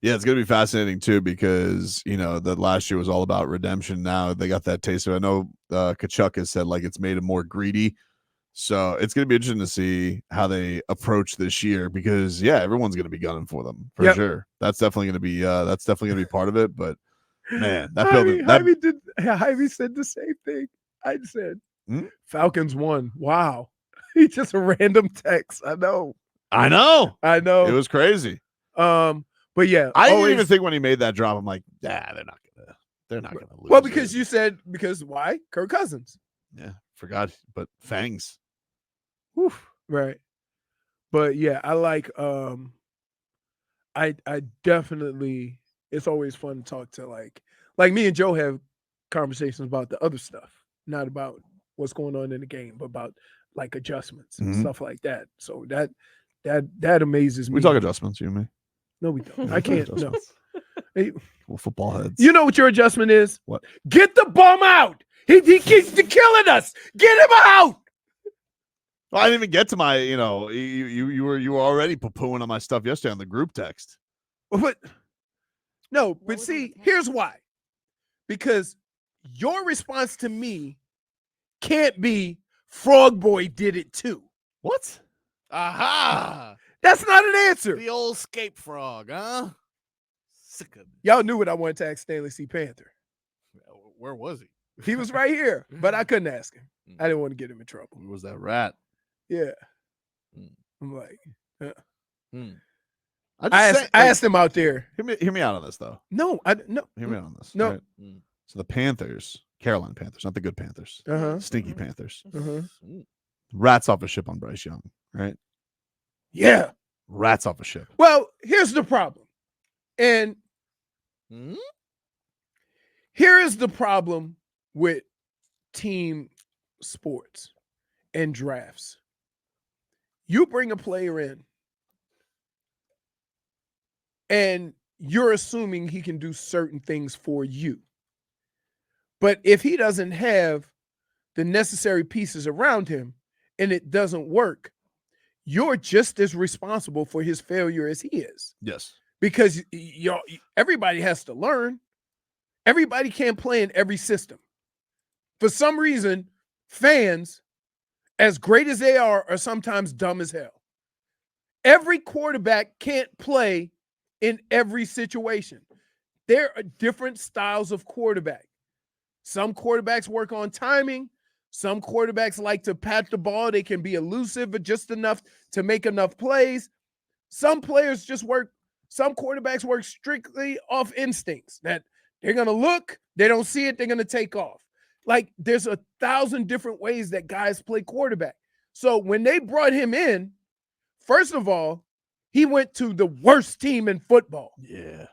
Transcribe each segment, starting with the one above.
Yeah, it's going to be fascinating, too, because, the last year was all about redemption. Now they got that taste of it. I know Kachuk has said, it's made them more greedy. So it's going to be interesting to see how they approach this year because, everyone's going to be gunning for them for sure. That's definitely going to be part of it. But, man, that building. Jaime said the same thing. I said, Falcons won. Wow. He just a random text. I know. It was crazy. But yeah, I didn't even think when he made that drop, I'm like, they're not gonna lose. Well, because why? Kirk Cousins. Yeah, forgot, but Fangs. Oof. Right. But yeah, I like I definitely, it's always fun to talk to like me and Joe have conversations about the other stuff, not about what's going on in the game, but about like adjustments and stuff like that. So that amazes me. We talk adjustments, you and me. No, we don't. I can't. No. Hey, well, football heads. You know what your adjustment is? What? Get the bum out. He keeps killing us. Get him out. Well, I didn't even get to my, you were already poo-pooing on my stuff yesterday on the group text. But see, here's why. Because your response to me can't be Frog Boy did it too. What? Aha! That's not an answer. The old scape frog, huh? Sick of it. Y'all knew what I wanted to ask Stanley C. Panther. Where was he? He was right here, but I couldn't ask him. I didn't want to get him in trouble. Who was that rat? Yeah. I'm like, I asked him out there. Hear me out on this, though. No. Hear me out on this. No. Right? So the Panthers, Carolina Panthers, not the good Panthers. Stinky Panthers. Rats off a ship on Bryce Young, right? Yeah. Rats off a ship. Well, here's the problem. And here is the problem with team sports and drafts. You bring a player in and you're assuming he can do certain things for you. But if he doesn't have the necessary pieces around him and it doesn't work, you're just as responsible for his failure as he is. Yes. Because everybody has to learn. Everybody can't play in every system. For some reason, fans, as great as they are sometimes dumb as hell. Every quarterback can't play in every situation. There are different styles of quarterback. Some quarterbacks work on timing. Some quarterbacks like to pat the ball. They can be elusive, but just enough to make enough plays. Some quarterbacks work strictly off instincts that they're going to look, they don't see it, they're going to take off. Like there's 1,000 different ways that guys play quarterback. So when they brought him in, first of all, he went to the worst team in football. Yeah.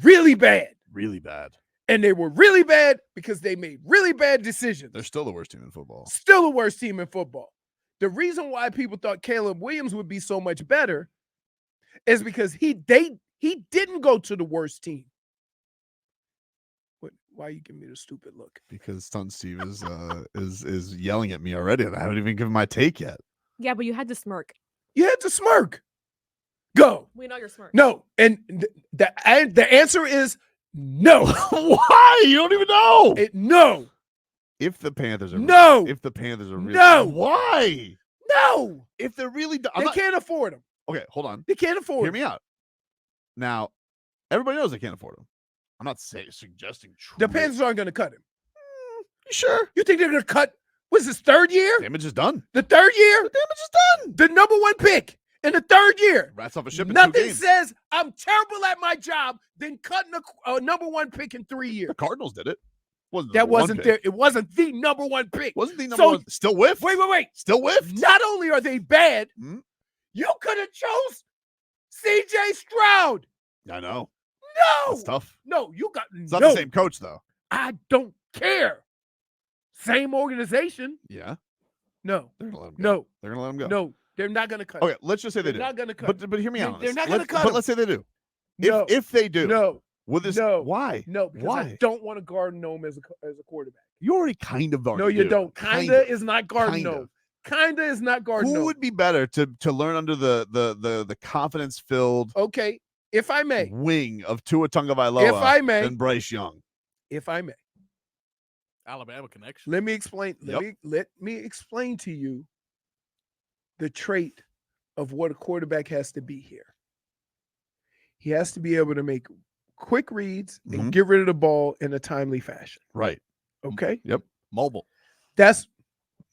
Really bad. Really bad. And they were really bad because they made really bad decisions. They're still the worst team in football. Still the worst team in football. The reason why people thought Caleb Williams would be so much better is because he didn't go to the worst team. Why are you giving me the stupid look? Because Stunt Steve is yelling at me already, and I haven't even given my take yet. Yeah, but you had to smirk. You had to smirk. Go. We know you're smirk. No, and the answer is no. Why? You don't even know. No. If the Panthers are really no. Why? No. If they're really they can't afford them. Okay, hold on. They can't afford Hear me out. Now, everybody knows they can't afford him. I'm not suggesting the Panthers aren't going to cut him. You sure? You think they're going to cut? What's his third year? Damage is done. The third year? The damage is done. The number one pick in the third year. Rats off a ship in 2 Nothing games. says I'm terrible at my job than cutting a number one pick in 3 years. The Cardinals did it. It wasn't the number one pick. Wasn't the number one. Still whiffed. Wait. Still whiffed. Not only are they bad, you could have chose C.J. Stroud. I know. No. It's tough. No, It's not the same coach, though. I don't care. Same organization. Yeah. No. They're going to let him go. No. They're going to let him go. No. They're not going to cut him. Okay, let's just say they do. They're not going to cut him. But hear me out on this. They're not going to cut him. But let's say they do. No. If they do. No. With this, no. Why? No, because why? I don't want to guard Nome as a quarterback. You already kind of are. No, you don't. Kinda is not guarding Nome. Kinda is not guarding Nome. Who would be better to learn under the confidence-filled okay. if I may, wing of Tua Tagovailoa if I may, than Bryce Young. if I may, Alabama connection. let me explain. Let me explain to you the trait of what a quarterback has to be here. He has to be able to make quick reads and get rid of the ball in a timely fashion. Right. Okay. Yep. Mobile.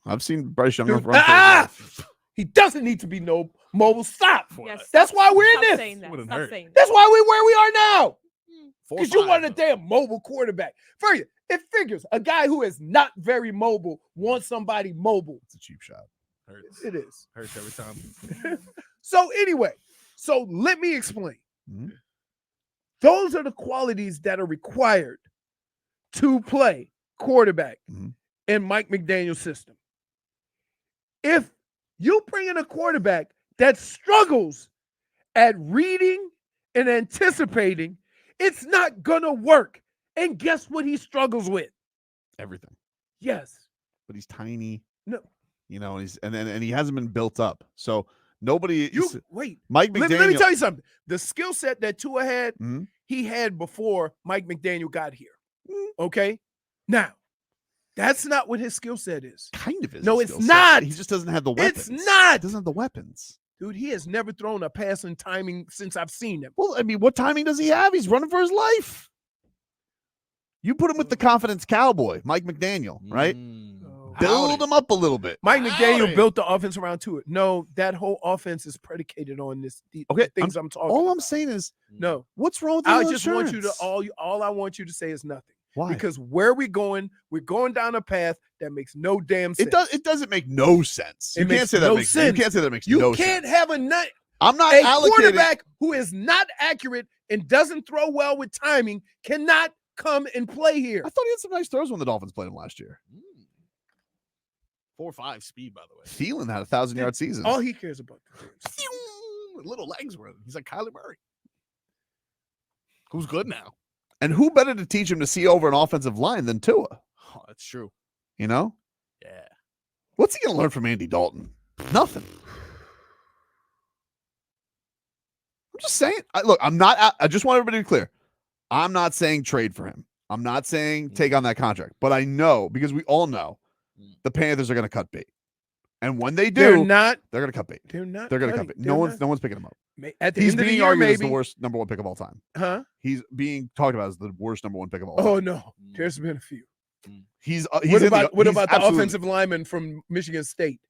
I've seen Bryce Young run for Dude, his life. he doesn't need to be no mobile. Stop. Yes, That's why we're in stop this. saying that. Wouldn't Stop hurt. saying that. That's why we're where we are now. 4 Because you 5, want a though. damn mobile quarterback. It figures a guy who is not very mobile wants somebody mobile. It's a cheap shot. Hurts. It is. Hurts every time. So anyway, let me explain. Mhm. Those are the qualities that are required to play quarterback in Mike McDaniel's system. If you bring in a quarterback that struggles at reading and anticipating, it's not gonna work. And guess what he struggles with? Everything. Yes. But he's tiny. No. You know, and he hasn't been built up. So nobody. Wait. Mike McDaniel. Let me tell you something. The skill set that Tua had, Mhm. he had before Mike McDaniel got here. Okay. Now, that's not what his skill set is. Kind of is. No, a it's skill set. not. He just doesn't have the weapons. It's not. He doesn't have the weapons. Dude, he has never thrown a pass in timing since I've seen him. Well, I mean, what timing does he have? He's running for his life. You put him with the confidence cowboy, Mike McDaniel, right? Build him up a little bit. Mike McDaniel built the offense around Tua. No, that whole offense is predicated on the things I'm talking All about. I'm saying is, no. What's wrong with I the just want you to insurance? all I want you to say is nothing. Why? Because where we're going down a path that makes no damn sense. It doesn't make no sense. It You can't makes say that no makes sense. You can't say that makes You no can't sense. have I'm not a allocating. quarterback who is not accurate and doesn't throw well with timing cannot come and play here. I thought he had some nice throws when the Dolphins played him last year. 4.5 speed, by the way. Thielen had a 1,000-yard season. All he cares about. Little legs running. He's like Kyler Murray. Who's good now? And who better to teach him to see over an offensive line than Tua? Oh, that's true. You know? Yeah. What's he going to learn from Andy Dalton? Nothing. I'm just saying. I just want everybody to be clear. I'm not saying trade for him. I'm not saying take on that contract. But I know, because we all know, the Panthers are going to cut bait. And when they do, they're going to cut bait. They're not. They're going to cut bait. No one's picking him up. At the He's end of the being year, argued as maybe. the worst number 1 pick of all time. Huh? He's being talked about as the worst number 1 pick of all time. Oh no, there's been a few. He's what about the absolutely, offensive lineman from Michigan State?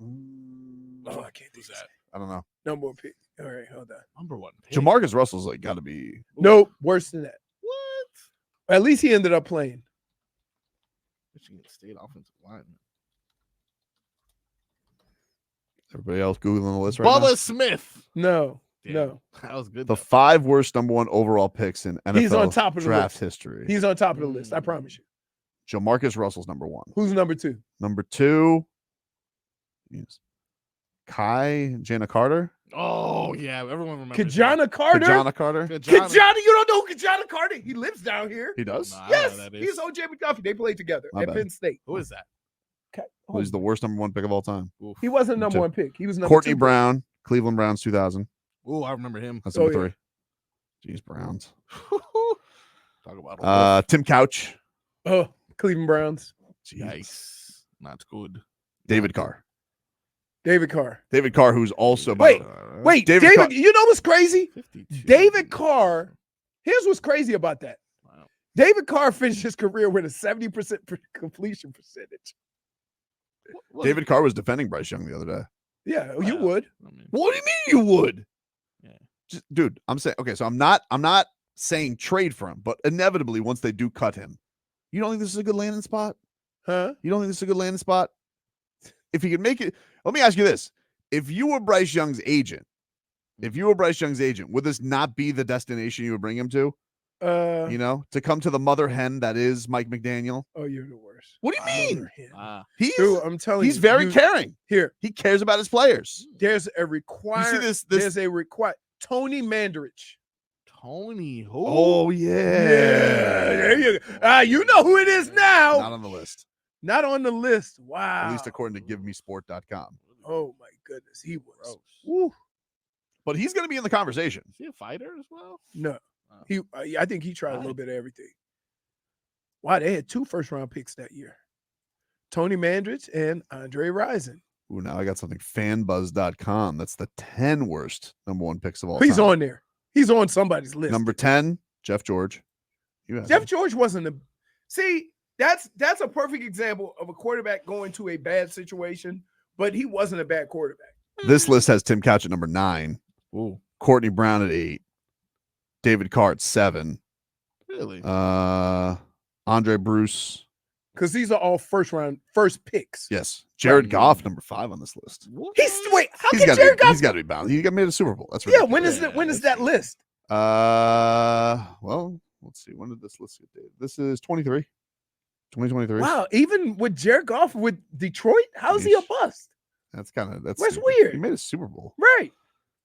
Oh, I can't do that. I don't know. Number 1 pick. All right, hold on. Number 1 pick. Jamarcus Russell's like got to be. Nope, worse than that. What? At least he ended up playing. Michigan State offensive lineman. Everybody else Googling the list right Bubba now? Smith. No, Damn. no. That was good. The though. 5 worst number 1 overall picks in NFL He's on top of the draft list. history. He's on top of the list. I promise you. Jamarcus Russell's number 1. Who's number 2? Number 2 is Jana Carter. Oh, yeah. Everyone remembers. Kajana Carter. Kajana Carter. Kajana, you don't know who Kajana Carter? He lives down here. He does. Nah, I don't know Yes, who that is. he's OJ McDuffie. They played together My at bad. Penn State. Who is that? Okay. He's the worst number 1 pick of all time. Oof. He wasn't number Two. 1 pick. He was number Courtney 2 pick. Brown, Cleveland Browns 2000. Ooh, I remember him. That's Oh, number yeah. 3. Jeez, Browns. Talk about Tim Couch. Oh, Cleveland Browns. Jeez. Yikes. Not good. David Carr. David Carr. David Carr, who's also Wait, David Carr- you know what's crazy? 52. David Carr. Here's what's crazy about that. Wow. David Carr finished his career with a 70% completion percentage. David Carr was defending Bryce Young the other day. Yeah, you Wow. would. I mean, What do you mean you would? Yeah. Just, dude, I'm saying, okay, so I'm not saying trade for him, but inevitably once they do cut him, you don't think this is a good landing spot? Huh? You don't think this is a good landing spot? If he could make it, let me ask you this. If you were Bryce Young's agent, would this not be the destination you would bring him to? You know, to come to the mother hen that is Mike McDaniel? Oh, you're the worst. What do you mean? Mother hen. ah, Dude, I'm telling you. He's very caring. Here, He cares about his players. there's a required. You see this? There's a required. Tony Mandarich. Tony. Who? Oh yeah. There you go. You know who it is now. Not on the list. Not on the list. Wow. At least according to GiveMeSport.com. Oh my goodness, he was. Gross. Woo. but he's going to be in the conversation. Is he a fighter as well? No, Oh. I think he tried a little bit of everything. Wow, they had 2 first-round picks that year: Tony Mandrich and Andre Rison. Ooh, now I got something. Fanbuzz.com. That's the 10 worst number 1 picks of all He's time. on there. He's on somebody's list. Number 10, Jeff George. Jeff George wasn't a. See, that's a perfect example of a quarterback going to a bad situation, but he wasn't a bad quarterback. This list has Tim Couch at number 9. Ooh, Courtney Brown at 8. David Carr at 7. really? Andre Bruce. Because these are all first picks. Yes. Jared Goff, number 5 on this list. What? How He's can Jared Goff? He's got to be bound. He got made a Super Bowl. That's Yeah, ridiculous. when is that list? Well, let's see. When did this list get dated? This is 2023. Wow, even with Jared Goff with Detroit, how's he a bust? That's stupid. weird. He made a Super Bowl. Right.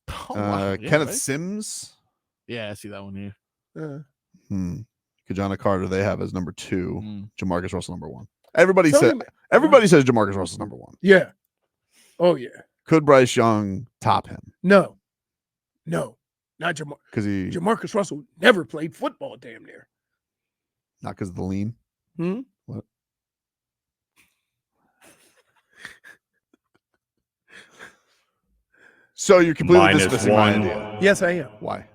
Oh, wow. Yeah, Kenneth right? Sims. Yeah, I see that one here. Kajana Carter, they have as number 2. Mm. Jamarcus Russell, number 1. Everybody Tony says Jamarcus Russell's number 1. Yeah. Oh yeah. Could Bryce Young top him? No, not Jamar. Because Jamarcus Russell never played football. Damn near. not because of the lean. What? So you're completely dismissing my idea. Yes, I am. Why?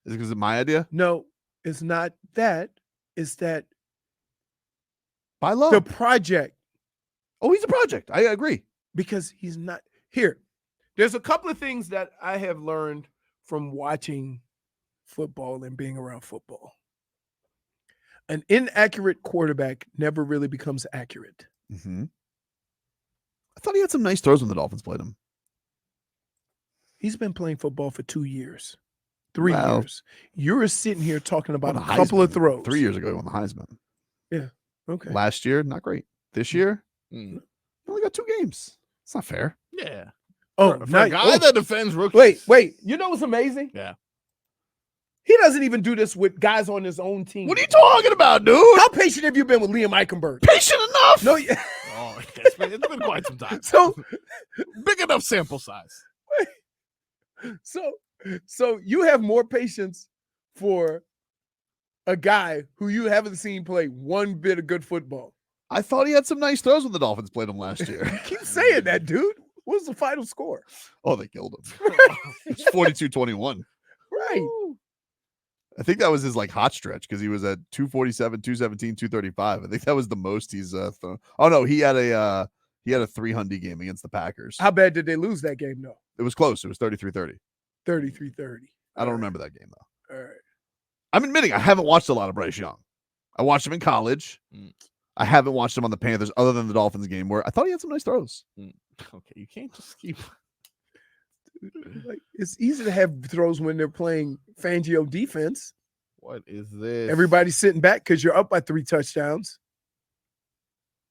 Is it because of my idea? No, it's not that. It's that By low. the project, Oh, he's a project. I agree. because he's not here. There's a couple of things that I have learned from watching football and being around football. An inaccurate quarterback never really becomes accurate. Mm-hmm. I thought he had some nice throws when the Dolphins played him. He's been playing football for 2 years, 3 Well, years. You're sitting here talking about Won a the couple of Heisman. throws. 3 years ago, he won the Heisman. Okay. Last year, not great. This year, Mm. he only got 2 games. It's not fair. Yeah. Oh, For a nice. guy that defends rookies. Wait. You know what's amazing? Yeah. He doesn't even do this with guys on his own team. What are you talking about, dude? How patient have you been with Liam Eichenberg? Patient enough? No, Oh, it's been quite some time. so Big enough sample size. so you have more patience for a guy who you haven't seen play one bit of good football. I thought he had some nice throws when the Dolphins played him last year. Keep saying that, dude. What was the final score? Oh, they killed him. It's 42-21. Right. I think that was his hot stretch because he was at 247, 217, 235. I think that was the most he's thrown. Oh no, he had a 300 game against the Packers. How bad did they lose that game, though? It was close. It was 33-30. 33-30. I don't remember that game though. All right. I'm admitting I haven't watched a lot of Bryce Young. I watched him in college. Mm. I haven't watched him on the Panthers other than the Dolphins game where I thought he had some nice throws. Okay, you can't just keep. It's easy to have throws when they're playing Fangio defense. What is this? Everybody's sitting back because you're up by 3 touchdowns.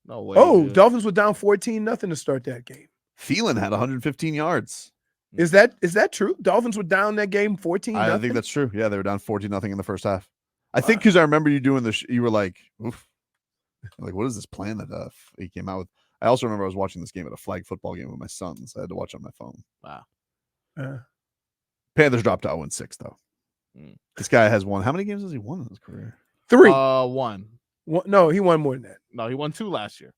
No way. Oh, dude. Dolphins were down 14-0 to start that game. Thielen had 115 yards. Is that true? Dolphins were down that game 14-0? I think that's true. Yeah, they were down 14-0 in the first half. I think because I remember you doing this, you were like, oof. Like, what is this plan that he came out with? I also remember I was watching this game at a flag football game with my sons. I had to watch on my phone. Wow. Panthers dropped to 0-6, though. Mm. This guy has won. How many games has he won in his career? 3. One. No, he won more than that. No, he won 2 last year.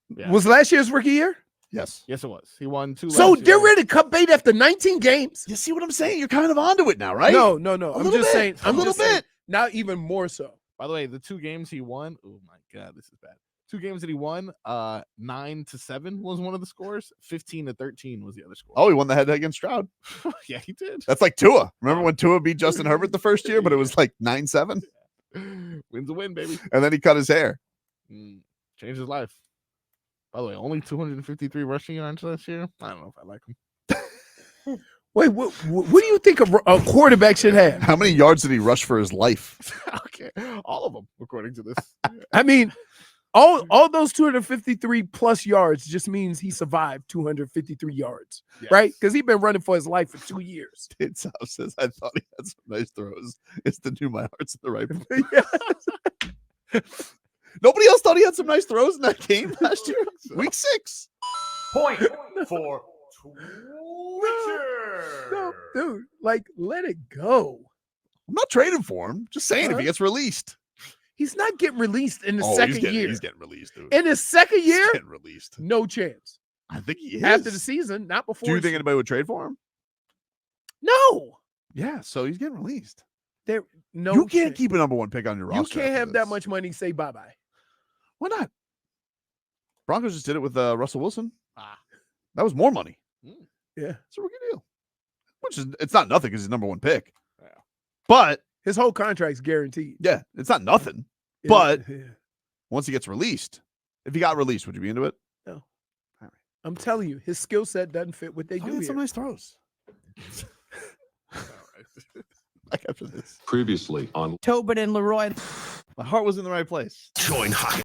Yeah. Was last year's rookie year? Yes. Yes, it was. He won 2 So last year. they're ready to cut bait after 19 games? You see what I'm saying? You're kind of onto it now, right? No. A I'm little just bit. saying. A little bit. Now even more so. By the way, the 2 games he won. Oh my God, this is bad. 2 games that he won. 9-7 was one of the scores. 15-13 was the other score. Oh, he won the head-to-head against Stroud. Yeah, he did. That's like Tua. Remember when Tua beat Justin Herbert the first year, but it was like 9-7? Wins a win, baby. And then he cut his hair. Changed his life. By the way, only 253 rushing yards last year. I don't know if I like him. Wait, what do you think a quarterback should have? How many yards did he rush for his life? Okay, all of them, according to this. I mean, all those 253 plus yards just means he survived 253 yards, Yes. right? Because he's been running for his life for 2 years. It's South says, I thought he had some nice throws. It's to do my heart's in the right place. Yeah. Nobody else thought he had some nice throws in that game last year. Week 6. Point for No, dude, like, let it go. I'm not trading for him. Just saying if he gets released. He's not getting released in the He's second getting, year. He's getting released, dude. In his second year, He's getting released. no chance. I think he is. After the season, not before. Do you think anybody would trade for him? No. Yeah, so he's getting released. You can't chance. keep a number one pick on your roster. You can't after have that this. much money. Say bye bye. Why not? Broncos just did it with Russell Wilson. Ah. That was more money. Yeah, it's a rookie deal. Which is, it's not nothing because he's number one pick. Yeah. But his whole contract's guaranteed. Yeah, it's not nothing. Yeah, But yeah. once he gets released, if he got released, would you be into it? No. All right. I'm telling you, his skill set doesn't fit what they do He had here. some nice throws. All right. Like after this. Previously on Tobin and Leroy. My heart was in the right place. Join Hockey.